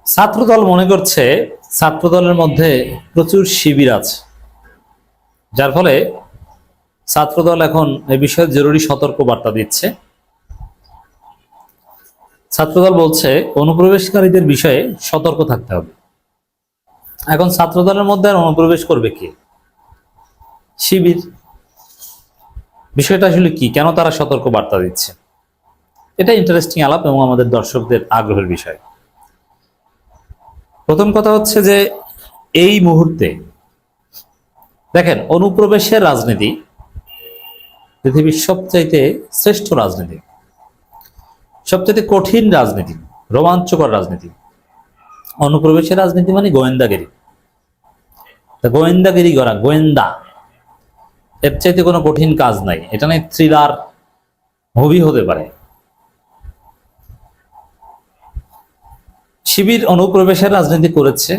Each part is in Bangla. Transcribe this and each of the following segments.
ছাত্রদল মনে করছে ছাত্রদলের মধ্যে প্রচুর শিবির আছে, যার ফলে ছাত্রদল এখন এ বিষয়ে জরুরি সতর্ক বার্তা দিচ্ছে। ছাত্রদল বলছে অনুপ্রবেশকারীদের বিষয়ে সতর্ক থাকতে হবে। এখন ছাত্রদলের মধ্যে আর অনুপ্রবেশ করবে কে? শিবির। বিষয়টা আসলে কি, কেন তারা সতর্ক বার্তা দিচ্ছে? এটা ইন্টারেস্টিং আলাপ এবং আমাদের দর্শকদের আগ্রহের বিষয়। প্রথম কথা হচ্ছে যে এই মুহূর্তে দেখেন, অনুপ্রবেশের রাজনীতি পৃথিবীর সবচাইতে শ্রেষ্ঠ রাজনীতি, সবচাইতে কঠিন রাজনীতি, রোমাঞ্চকর রাজনীতি। অনুপ্রবেশের রাজনীতি মানে গোয়েন্দাগিরি। গোয়েন্দাগিরি করা, গোয়েন্দা, এর চাইতে কোনো কঠিন কাজ নাই। এটা নয় থ্রিলার মুভি হতে পারে। শিবির অনুপ্রবেশের রাজনীতি করেছে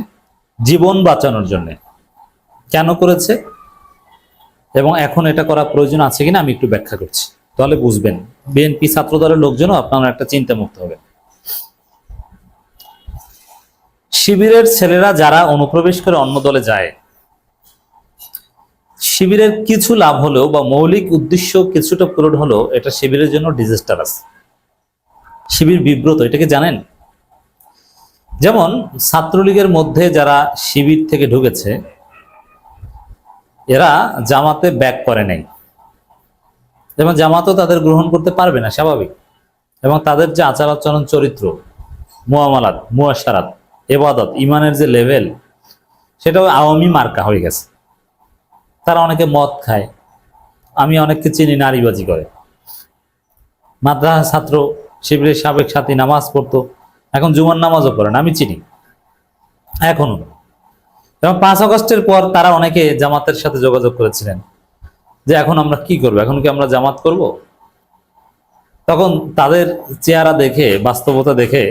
জীবন বাঁচানোর জন্য। কেন করেছে এবং এখন এটা করা প্রয়োজন আছে কিনা আমি একটু ব্যাখ্যা করছি, তাহলে বুঝবেন। বিএনপি ছাত্রদলের লোকজনও আপনারা একটা চিন্তামুক্ত হবে। শিবিরের ছেলেরা যারা অনুপ্রবেশ করে অন্য দলে যায়, শিবিরের কিছু লাভ হলেও বা মৌলিক উদ্দেশ্য কিছুটা পূরণ হলেও এটা শিবিরের জন্য ডিজাস্টারাস। শিবির বিব্রত, এটাকে জানেন? যেমন ছাত্রলীগের মধ্যে যারা শিবির থেকে ঢুকেছে এরা জামাতে ব্যাক করে নাই, এবং জামাতও তাদের গ্রহণ করতে পারবে না, স্বাভাবিক। এবং তাদের যে আচার আচরণ, চরিত্র, মুআমালাত, মুআশারাত, ইবাদত, ইমানের যে লেভেল, সেটাও আওয়ামী মার্কা হয়ে গেছে। তারা অনেকে মদ খায়, আমি অনেককে চিনি নারীবাজি করে। মাদ্রাসা ছাত্র, শিবিরের সাবেক সাথী, নামাজ পড়তো, এখন জুমার নামাজও পড়েন, আমি চিনি এখনো। এবং 5 আগস্টের পর তারা অনেকে জামাতের সাথে যোগাযোগ করেছিলেন যে এখন আমরা কি করবো, এখন কি আমরা জামাত করব? তখন তাদের চেহারা দেখে, বাস্তবতা দেখে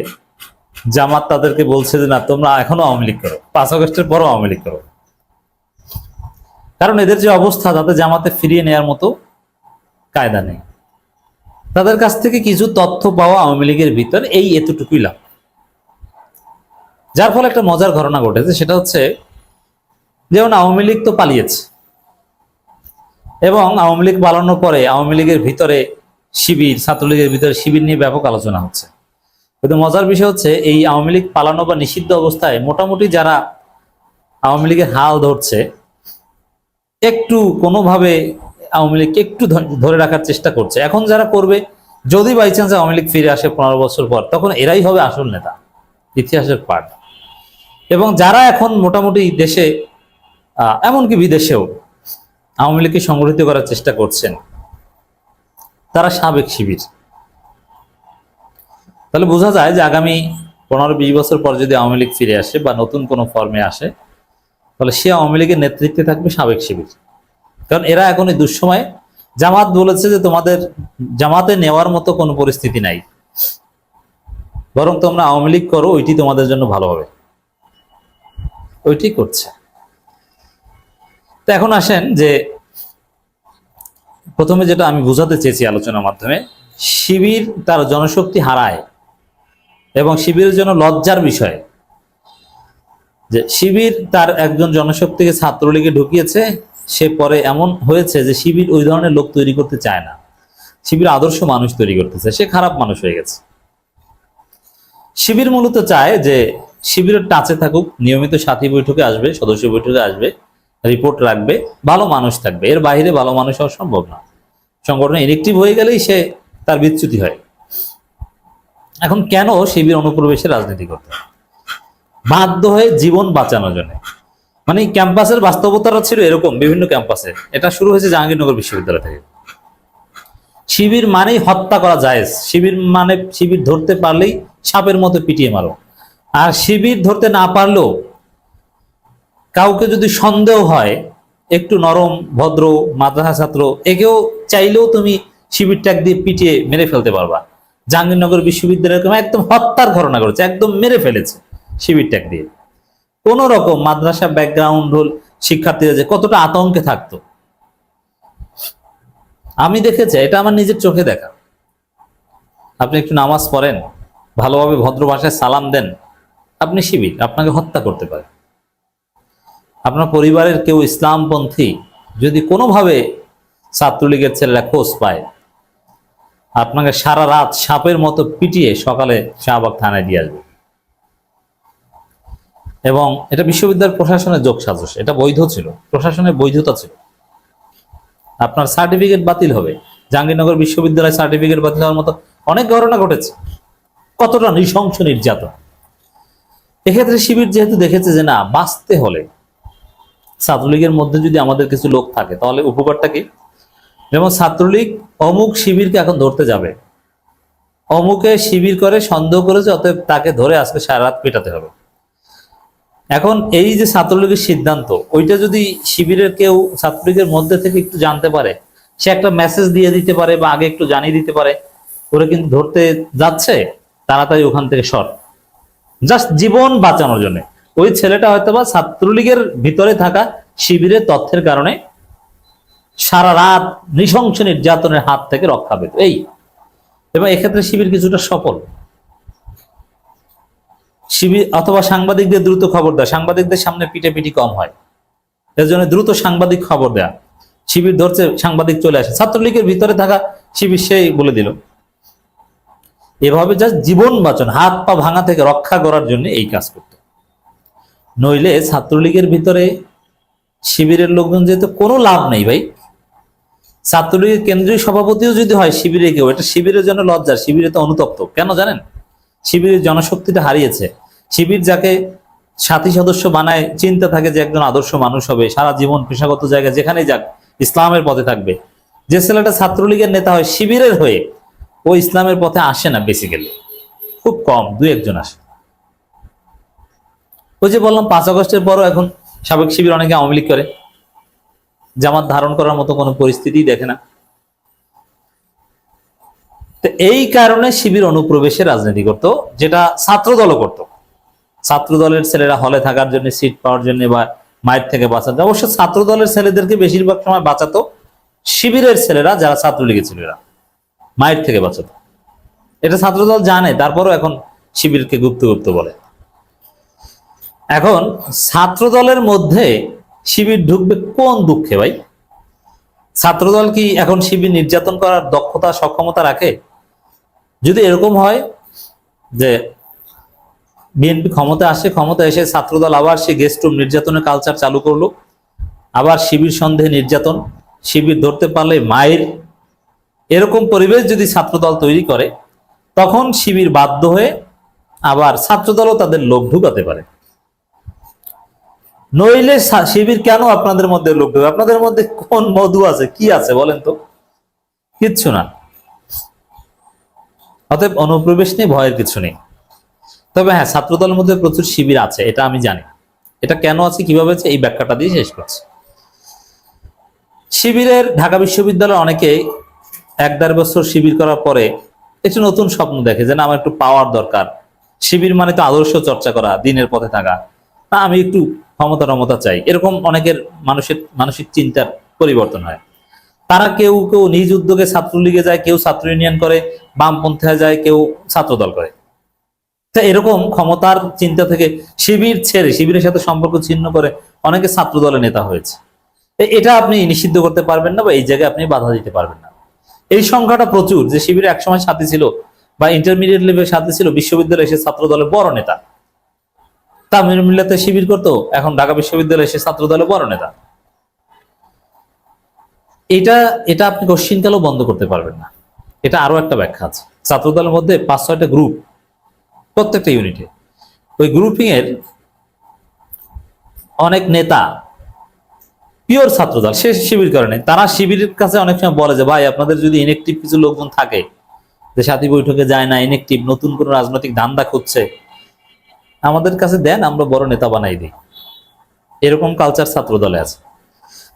জামাত তাদেরকে বলছে যে না, তোমরা এখনো আওয়ামী লীগ করো, 5 আগস্টের পরও আওয়ামী লীগ করো। কারণ এদের যে অবস্থা, তাতে জামাতে ফিরিয়ে নেওয়ার মতো কায়দা নেই। তাদের কাছ থেকে কিছু তথ্য পাওয়া আওয়ামী লীগের ভিতর, এই এতটুকুই লাভ। যার ফলে একটা মজার ঘটনা ঘটেছে, সেটা হচ্ছে যেমন আওয়ামী লীগ তো পালিয়েছে, এবং আওয়ামী লীগ পালানোর পরে আওয়ামী লীগের ভিতরে শিবির, ছাত্রলীগের ভিতরে শিবির নিয়ে ব্যাপক আলোচনা হচ্ছে। কিন্তু মজার বিষয় হচ্ছে এই আওয়ামী লীগ পালানো বা নিষিদ্ধ অবস্থায় মোটামুটি যারা আওয়ামী লীগের হাল ধরছে, একটু কোনোভাবে আওয়ামী লীগকে একটু ধরে রাখার চেষ্টা করছে। এখন যারা করবে, যদি বাই চান্স আওয়ামী লীগ ফিরে আসে 15 বছর পর, তখন এরাই হবে আসল নেতা, ইতিহাসের পার্ট। এবং যারা এখন মোটামুটি দেশে, এমনকি বিদেশেও আওয়ামী লীগকে সংগঠিত করার চেষ্টা করছেন, তারা সাবেক শিবির। তাহলে বোঝা যায় যে আগামী 15-20 বছর পর যদি আওয়ামী লীগ ফিরে আসে বা নতুন কোনো ফর্মে আসে, তাহলে সে আওয়ামী লীগের নেতৃত্বে থাকবে সাবেক শিবির। কারণ এরা এখন এই দুঃসময়, জামাত বলেছে যে তোমাদের জামাতে নেওয়ার মতো কোনো পরিস্থিতি নাই, বরং তোমরা আওয়ামী লীগ করো, ওইটি তোমাদের জন্য ভালো হবে, ওইটি করছে। তো এখন আসেন যে প্রথমে যেটা আমি বোঝাতে চেয়েছি আলোচনার মাধ্যমে, শিবির তার জনশক্তি হারায় এবং শিবিরের জন্য লজ্জার বিষয় যে শিবির তার একজন জনশক্তিকে ছাত্রলীগে ঢুকিয়েছে। সে পরে এমন হয়েছে যে শিবির ওই ধরনের লোক তৈরি করতে চায় না, শিবির আদর্শ মানুষ তৈরি করতে চায়। সে খারাপ মানুষ হয়ে গেছে। শিবির মূলত চায় যে শিবিরের টাচে থাকুক, নিয়মিত সাথী বৈঠকে আসবে, সদস্য বৈঠকে আসবে, রিপোর্ট রাখবে, ভালো মানুষ থাকবে। এর বাইরে ভালো মানুষ হওয়া সম্ভব না। সংগঠন ইনেকটিভ হয়ে গেলেই সে তার বিচ্যুতি হয়। এখন কেন শিবির অনুপ্রবেশের রাজনীতি করতে? বাধ্য হয়ে জীবন বাঁচানোর জন্য। মানে ক্যাম্পাসের বাস্তবতাটা ছিল এরকম, বিভিন্ন ক্যাম্পাসে। এটা শুরু হয়েছে জাহাঙ্গীরনগর বিশ্ববিদ্যালয় থেকে। শিবির মানেই হত্যা করা জায়েজ। শিবির মানে শিবির ধরতে পারলেই সাপের মতো পিটিয়ে মারো। আর শিবির ধরতে না পারলেও কাউকে যদি সন্দেহ হয়, একটু নরম ভদ্র মাদ্রাসা ছাত্র, একেও চাইলেও তুমি শিবির ট্যাগ দিয়ে পিটিয়ে মেরে ফেলতে পারবা। জাহাঙ্গীরনগর বিশ্ববিদ্যালয়ের একদম হত্যার ঘটনা করেছে, একদম মেরে ফেলেছে শিবির ট্যাগ দিয়ে। কোন রকম মাদ্রাসা ব্যাকগ্রাউন্ড হল শিক্ষার্থীরা যে কতটা আতঙ্কে থাকতো আমি দেখেছি, এটা আমার নিজের চোখে দেখা। আপনি একটু নামাজ পড়েন, ভালোভাবে ভদ্র ভাষায় সালাম দেন, আপনি শিবির, আপনাকে হত্যা করতে পারে। আপনার পরিবারের কেউ ইসলামপন্থী যদি কোনোভাবে ছাত্রলীগের ছেলেরা খোঁজ পায়, আপনাকে সারা রাত সাপের মতো পিটিয়ে সকালে শাহবাগ থানায় দিয়ে আসবে। এবং এটা বিশ্ববিদ্যালয় প্রশাসনের যোগসাজশ, এটা বৈধ ছিল, প্রশাসনের বৈধতা ছিল। আপনার সার্টিফিকেট বাতিল হবে। জাহাঙ্গীরনগর বিশ্ববিদ্যালয় সার্টিফিকেট বাতিল হওয়ার মতো অনেক ঘটনা ঘটেছে। কতটা নৃশংস নির্যাতন। এক্ষেত্রে শিবির যেহেতু দেখেছে যে না, বাঁচতে হলে ছাত্রলীগের মধ্যে যদি আমাদের কিছু লোক থাকে তাহলে উপকারটা কি? যেমন ছাত্রলীগ অমুক শিবিরকে এখন ধরতে যাবে, অমুকে শিবির করে সন্দেহ করেছে, অতএব তাকে ধরে আজকে সারা রাত পেটাতে হবে। এখন এই যে ছাত্রলীগের সিদ্ধান্ত, ওইটা যদি শিবিরের কেউ ছাত্রলীগের মধ্যে থেকে একটু জানতে পারে, সে একটা মেসেজ দিয়ে দিতে পারে বা আগে একটু জানিয়ে দিতে পারে, ওরা কিন্তু ধরতে যাচ্ছে, তাড়াতাড়ি ওখান থেকে সর, জাস্ট জীবন বাঁচানোর জন্য। ওই ছেলেটা হয়তো বা ছাত্রলীগের ভিতরে থাকা শিবিরের তথ্যের কারণে সারা রাত নৃশংস নির্যাতনের হাত থেকে রক্ষা পেত এই। এবং এক্ষেত্রে শিবির কিছুটা সফল। শিবির অথবা সাংবাদিকদের দ্রুত খবর দেয়, সাংবাদিকদের সামনে পিটাপিটি কম হয়, এর জন্য দ্রুত সাংবাদিক খবর দেয়া, শিবির ধরছে, সাংবাদিক চলে আসে, ছাত্রলীগের ভিতরে থাকা শিবির সেই বলে দিল। এভাবে জাস্ট জীবন বাঁচানো, হাত পা ভাঙা থেকে রক্ষা করার জন্য এই কাজ করত। নইলে ছাত্রলীগের ভিতরে শিবিরের লোকজন যেহেতু কোনো লাভ নেই ভাই। ছাত্রলীগের কেন্দ্রীয় সভাপতিও যদি হয় শিবিরে কেউ, এটা শিবিরের জন্য লজ্জার। শিবিরে তো অনুতপ্ত, কেন জানেন? শিবিরের জনশক্তিটা হারিয়েছে। শিবির যাকে সাথী সদস্য বানায় চিন্তা থাকে যে একজন আদর্শ মানুষ হবে, সারা জীবন পেশাগত জায়গায় যেখানেই যাক ইসলামের পথে থাকবে। যে ছেলেটা ছাত্রলীগের নেতা হয় শিবিরের হয়ে, ও ইসলামের পথে আসে না, বেসিক্যালি খুব কম, দুই একজন আসে। ওই যে বললাম 5 আগস্টের পরও এখন সাবেক শিবির অনেকে আওয়ামী লীগ করে, জামাত ধারণ করার মতো কোনো পরিস্থিতি দেখে না। তো এই কারণে শিবির অনুপ্রবেশে রাজনীতি করত, যেটা ছাত্র দলও করত। ছাত্র দলের ছেলেরা হলে থাকার জন্য, সিট পাওয়ার জন্য বা মায়ের থেকে বাঁচাতে, অবশ্য ছাত্র দলের ছেলেদেরকে বেশিরভাগ সময় বাঁচাতো শিবিরের ছেলেরা, যারা ছাত্রলীগের ছেলেরা মায়ের থেকে বাঁচাতো। এটা ছাত্রদল জানে, তারপরও এখন শিবিরকে গুপ্ত গুপ্ত বলে। এখন ছাত্র দলের মধ্যে শিবির ঢুকবে কোন দুঃখে ভাই? ছাত্রদল কি এখন শিবির নির্যাতন করার দক্ষতা সক্ষমতা রাখে? যদি এরকম হয় যে বিএনপি ক্ষমতা আসে, ক্ষমতা এসে ছাত্রদল আবার সে গেস্ট রুম নির্যাতনের কালচার চালু করলো, আবার শিবির সন্দেহে নির্যাতন, শিবির ধরতে পারলে মায়ের, এরকম পরিবেশ যদি ছাত্রদল তৈরি করে, তখন শিবির বাধ্য হয়ে আবার ছাত্রদলও তাদের লোক ঢুকাতে পারে। নইলে শিবির কেন আপনাদের মধ্যে লোক ঢুকে? আপনাদের মধ্যে কোন মধু আছে, কি আছে বলেন তো? কিচ্ছু না। অতএব অনুপ্রবেশ নিয়ে ভয়ের কিছু নেই। তবে হ্যাঁ, ছাত্রদলের মধ্যে প্রচুর শিবির আছে, এটা আমি জানি। এটা কেন আছে, কিভাবে আছে, এই ব্যাখ্যাটা দিয়ে শেষ করছি। শিবিরের ঢাকা বিশ্ববিদ্যালয়ের অনেকে 1-1.5 বছর শিবির করার পরে একটু নতুন স্বপ্ন দেখে যে না, আমার একটু পাওয়ার দরকার। শিবির মানে তো আদর্শ চর্চা করা, দিনের পথে থাকা, না আমি একটু ক্ষমতা চাই, এরকম অনেকের মানসিক চিন্তার পরিবর্তন হয়। তারা কেউ কেউ নিজ উদ্যোগে ছাত্রলীগে যায়, কেউ ছাত্র ইউনিয়ন করে, বামপন্থী যায়, কেউ ছাত্রদল করে। তা এরকম ক্ষমতার চিন্তা থেকে শিবির ছেড়ে, শিবিরের সাথে সম্পর্ক ছিন্ন করে অনেকে ছাত্র দলের নেতা হয়েছে। এটা আপনি নিষিদ্ধ করতে পারবেন না, বা এই জায়গায় আপনি বাধা দিতে পারবেন না। এই সংখ্যাটা প্রচুর, যে শিবিরে একসময় সাথী ছিল বা ইন্টারমিডিয়েট লেভেল সাথী ছিল, বিশ্ববিদ্যালয়ে এসে ছাত্র দলের বড় নেতা। তামিল মিল্লাতে শিবির করতো, এখন ঢাকা বিশ্ববিদ্যালয়ে এসে ছাত্র দলের বড় নেতা। এটা আপনি কোশ্চিনকালও বন্ধ করতে পারবেন না। এটা আরো একটা ব্যাখ্যা আছে। ছাত্র দলের মধ্যে 5-6টা গ্রুপ, প্রত্যেকটা ইউনিটে। ওই গ্রুপিং এর অনেক নেতা পিওর ছাত্রদল, সে শিবির করে নাই। তারা শিবিরের কাছে অনেক সময় বলে যে ভাই, আপনাদের যদি ইনএক্টিভ কিছু লোকজন থাকে, যে সাথী বৈঠকে যায় না, ইনএক্টিভ, নতুন কোন রাজনৈতিক ধান্দা খুঁজছে, আমাদের কাছে দেন, আমরা বড় নেতা বানাই দিই। এরকম কালচার ছাত্র দলে আছে।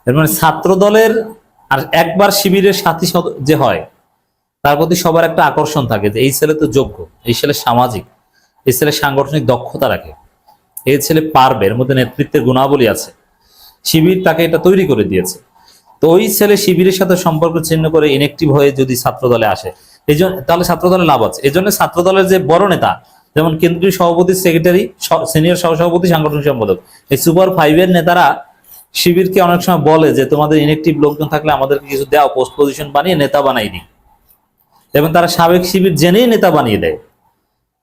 এর মানে ছাত্র দলের আর একবার শিবিরের সাথী যে হয়, তার প্রতি সবার একটা আকর্ষণ থাকে যে এই ছেলে তো যোগ্য, এই ছেলে সামাজিক, এই ছেলে সাংগঠনিক দক্ষতা রাখে, এই ছেলে পারবে, এর মধ্যে নেতৃত্বের গুণাবলী আছে। শিবির তাকে এটা তৈরি করে দিয়েছে। তো ওই ছেলে শিবিরের সাথে সম্পর্ক ছিন্ন করে ইনএক্টিভ হয়ে যদি ছাত্র দলে আসে, এই জন্য তাহলে ছাত্র দলে লাভ আছে। এই জন্য ছাত্র দলের যে বড় নেতা, যেমন কেন্দ্রীয় সভাপতি, সেক্রেটারি, সিনিয়র সহসভাপতি, সাংগঠনিক সম্পাদক, এই সুপার ফাইভের নেতারা শিবিরকে অনেক সময় বলে যে তোমাদের ইনএক্টিভ লোকজন থাকলে আমাদেরকে কিছু দাও, পোস্ট পজিশন বানিয়ে নেতা বানাই দিই, এবং তারা সাবেক শিবির জেনেই নেতা বানিয়ে দেয়।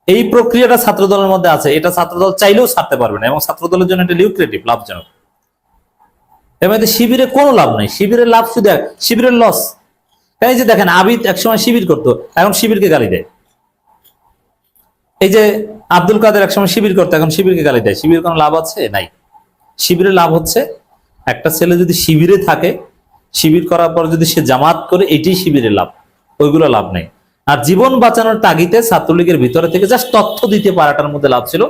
এই প্রক্রিয়াটা ছাত্র দলের মধ্যে আছে, এটা ছাত্রদল চাইলেও ছাড়তে পারবে না, এবং ছাত্র দলের জন্য এটা লিউক্রেটিভ, লাভজনক। এবং এতে শিবিরে কোনো লাভ নেই, শিবিরের লাভ শুধু শিবিরের লস। এই যে দেখেন আবিদ একসময় শিবির করতো, এখন শিবিরকে গালি দেয়। এই যে আব্দুল কাদের একসময় শিবির করতো, এখন শিবিরকে গালি দেয়। শিবির কোনো লাভ আছে? নাই। শিবিরের লাভ হচ্ছে একটা ছেলে যদি শিবিরে থাকে, শিবির করার পর যদি সে জামাত করে, এটাই শিবিরের লাভ, ওইগুলো লাভ নেই। আর জীবন বাঁচানোর তাগিদে ছাত্রলীগের ভিতরে থেকে জাস্ট তথ্য দিতে পারাটার মধ্যে লাভ ছিল।